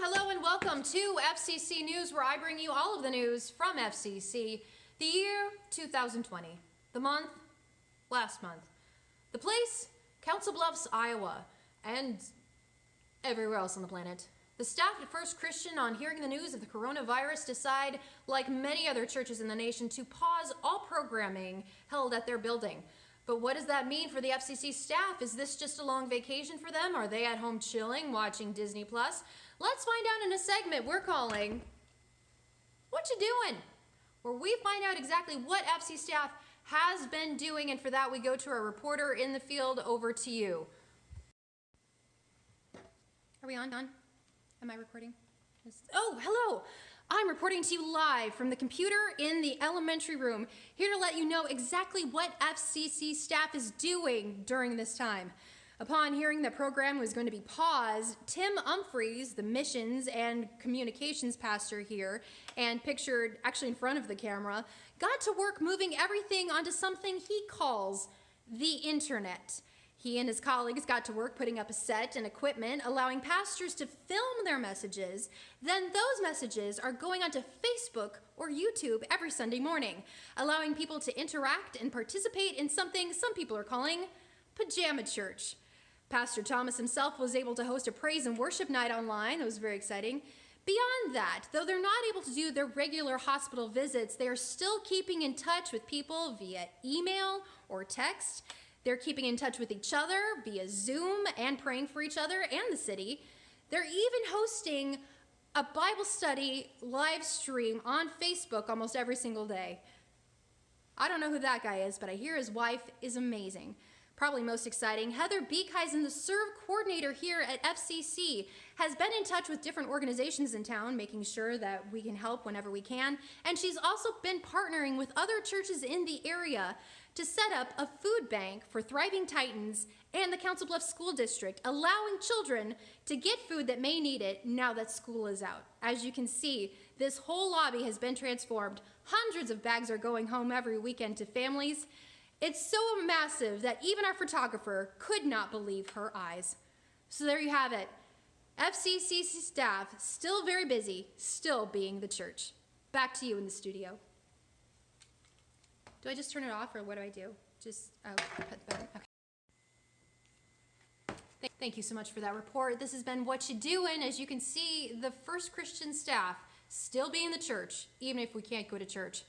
Hello and welcome to FCC News, where I bring you all of the news from FCC. The year 2020. The month, last month. The place, Council Bluffs, Iowa, and everywhere else on the planet. The staff at First Christian, on hearing the news of the coronavirus, decide, like many other churches in the nation, to pause all programming held at their building. But what does that mean for the FCC staff? Is this just a long vacation for them? Are they at home chilling, watching Disney Plus? Let's find out in a segment we're calling What You Doing? Where we find out exactly what FCC staff has been doing, and for that we go to our reporter in the field. Over to you. Are we on? Am I recording? Oh, hello! I'm reporting to you live from the computer in the elementary room, here to let you know exactly what FCC staff is doing during this time. Upon hearing the program was going to be paused, Tim Humphreys, the missions and communications pastor here, and pictured actually in front of the camera, got to work moving everything onto something he calls the internet. He and his colleagues got to work putting up a set and equipment, allowing pastors to film their messages. Then those messages are going onto Facebook or YouTube every Sunday morning, allowing people to interact and participate in something some people are calling pajama church. Pastor Thomas himself was able to host a praise and worship night online. It was very exciting. Beyond that, though they're not able to do their regular hospital visits, they are still keeping in touch with people via email or text. They're keeping in touch with each other via Zoom and praying for each other and the city. They're even hosting a Bible study live stream on Facebook almost every single day. I don't know who that guy is, but I hear his wife is amazing. Probably most exciting, Heather Beekhuizen, the serve coordinator here at FCC, has been in touch with different organizations in town, making sure that we can help whenever we can. And she's also been partnering with other churches in the area to set up a food bank for Thriving Titans and the Council Bluffs School District, allowing children to get food that may need it now that school is out. As you can see, this whole lobby has been transformed. Hundreds of bags are going home every weekend to families. It's so massive that even our photographer could not believe her eyes. So there you have it. FCC staff still very busy, still being the church. Back to you in the studio. Do I just turn it off, or what do I do? Just, put the button, okay. Thank you so much for that report. This has been What You Doing. As you can see, the First Christian staff still being the church, even if we can't go to church.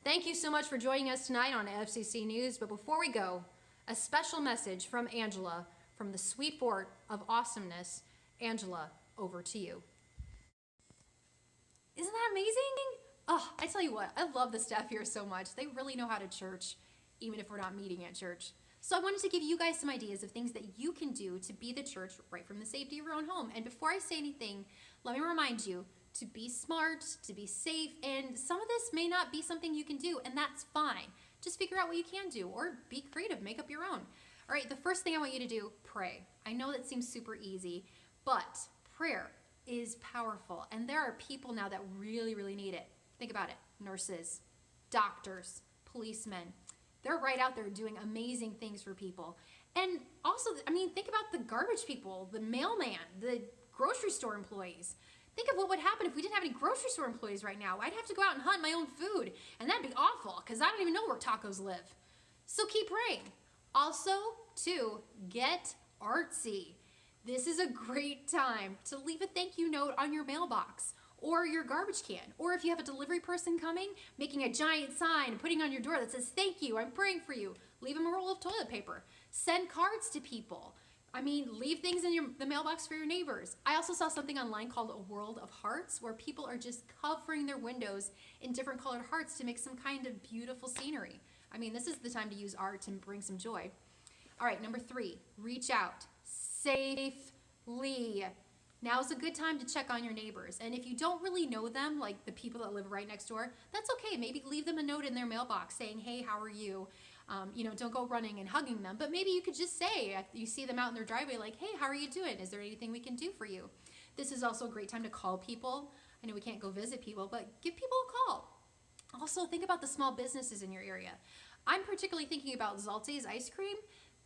Thank you so much for joining us tonight on FCC News. But before we go, a special message from Angela from the sweet fort of awesomeness. Angela, over to you. Isn't that amazing? Oh, I tell you what, I love the staff here so much. They really know how to church, even if we're not meeting at church. So I wanted to give you guys some ideas of things that you can do to be the church right from the safety of your own home. And before I say anything, let me remind you to be smart, to be safe, and some of this may not be something you can do, and that's fine. Just figure out what you can do, or be creative, make up your own. All right, the first thing I want you to do, pray. I know that seems super easy, but prayer is powerful, and there are people now that really, really need it. Think about it. Nurses, doctors, policemen. They're right out there doing amazing things for people. And also, I mean, think about the garbage people, the mailman, the grocery store employees. Think of what would happen if we didn't have any grocery store employees right now. I'd have to go out and hunt my own food, and that'd be awful because I don't even know where tacos live. So keep praying. Also, too, get artsy. This is a great time to leave a thank you note on your mailbox or your garbage can. Or if you have a delivery person coming, making a giant sign and putting on your door that says, "Thank you, I'm praying for you." Leave them a roll of toilet paper. Send cards to people. I mean, leave things in the mailbox for your neighbors. I also saw something online called A World of Hearts, where people are just covering their windows in different colored hearts to make some kind of beautiful scenery. I mean, this is the time to use art to bring some joy. All right, number 3, reach out safely. Now's a good time to check on your neighbors. And if you don't really know them, like the people that live right next door, that's okay. Maybe leave them a note in their mailbox saying, "Hey, how are you?" Don't go running and hugging them, but maybe you could just say, if you see them out in their driveway, like, "Hey, how are you doing? Is there anything we can do for you?" This is also a great time to call people. I know we can't go visit people, but give people a call. Also, think about the small businesses in your area. I'm particularly thinking about Zalte's ice cream.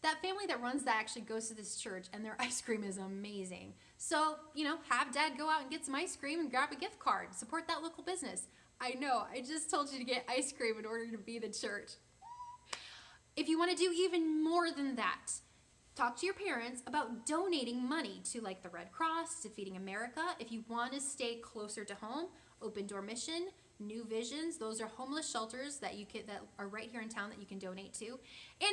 that family that runs that actually goes to this church, and their ice cream is amazing. So, have dad go out and get some ice cream and grab a gift card. Support that local business. I know, I just told you to get ice cream in order to be the church. If you want to do even more than that, talk to your parents about donating money to like the Red Cross, to Feeding America. If you want to stay closer to home, Open Door Mission, New Visions, those are homeless shelters that are right here in town that you can donate to. And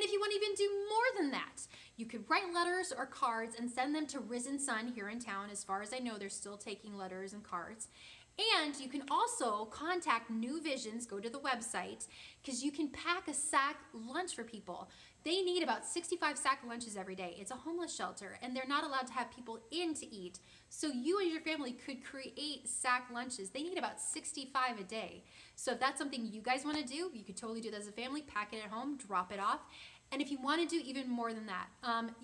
if you want to even do more than that, you could write letters or cards and send them to Risen Sun here in town. As far as I know, they're still taking letters and cards. And you can also contact New Visions, go to the website, because you can pack a sack lunch for people. They need about 65 sack lunches every day. It's a homeless shelter, and they're not allowed to have people in to eat. So you and your family could create sack lunches. They need about 65 a day. So if that's something you guys want to do, you could totally do that as a family, pack it at home, drop it off. And if you want to do even more than that,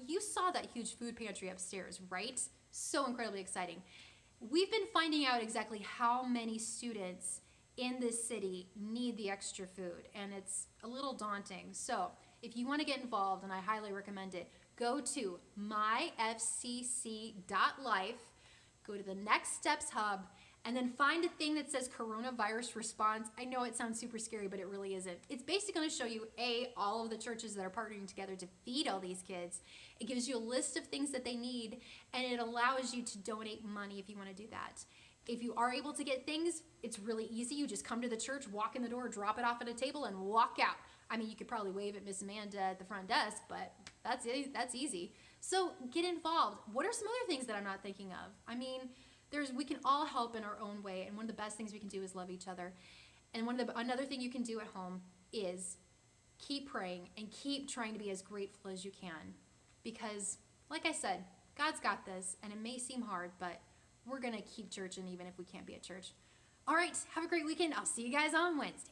you saw that huge food pantry upstairs, right? So incredibly exciting. We've been finding out exactly how many students in this city need the extra food, and it's a little daunting. So if you want to get involved, and I highly recommend it, go to myfcc.life, go to the Next Steps Hub, and then find a thing that says coronavirus response. I know it sounds super scary, but it really isn't. It's basically going to show you, all of the churches that are partnering together to feed all these kids. It gives you a list of things that they need, and it allows you to donate money if you want to do that. If you are able to get things, it's really easy. You just come to the church, walk in the door, drop it off at a table, and walk out. I mean, you could probably wave at Miss Amanda at the front desk, but that's easy. So get involved. What are some other things that I'm not thinking of? I mean, we can all help in our own way, and one of the best things we can do is love each other. And another thing you can do at home is keep praying and keep trying to be as grateful as you can. Because, like I said, God's got this, and it may seem hard, but we're going to keep churching even if we can't be at church. All right, have a great weekend. I'll see you guys on Wednesday.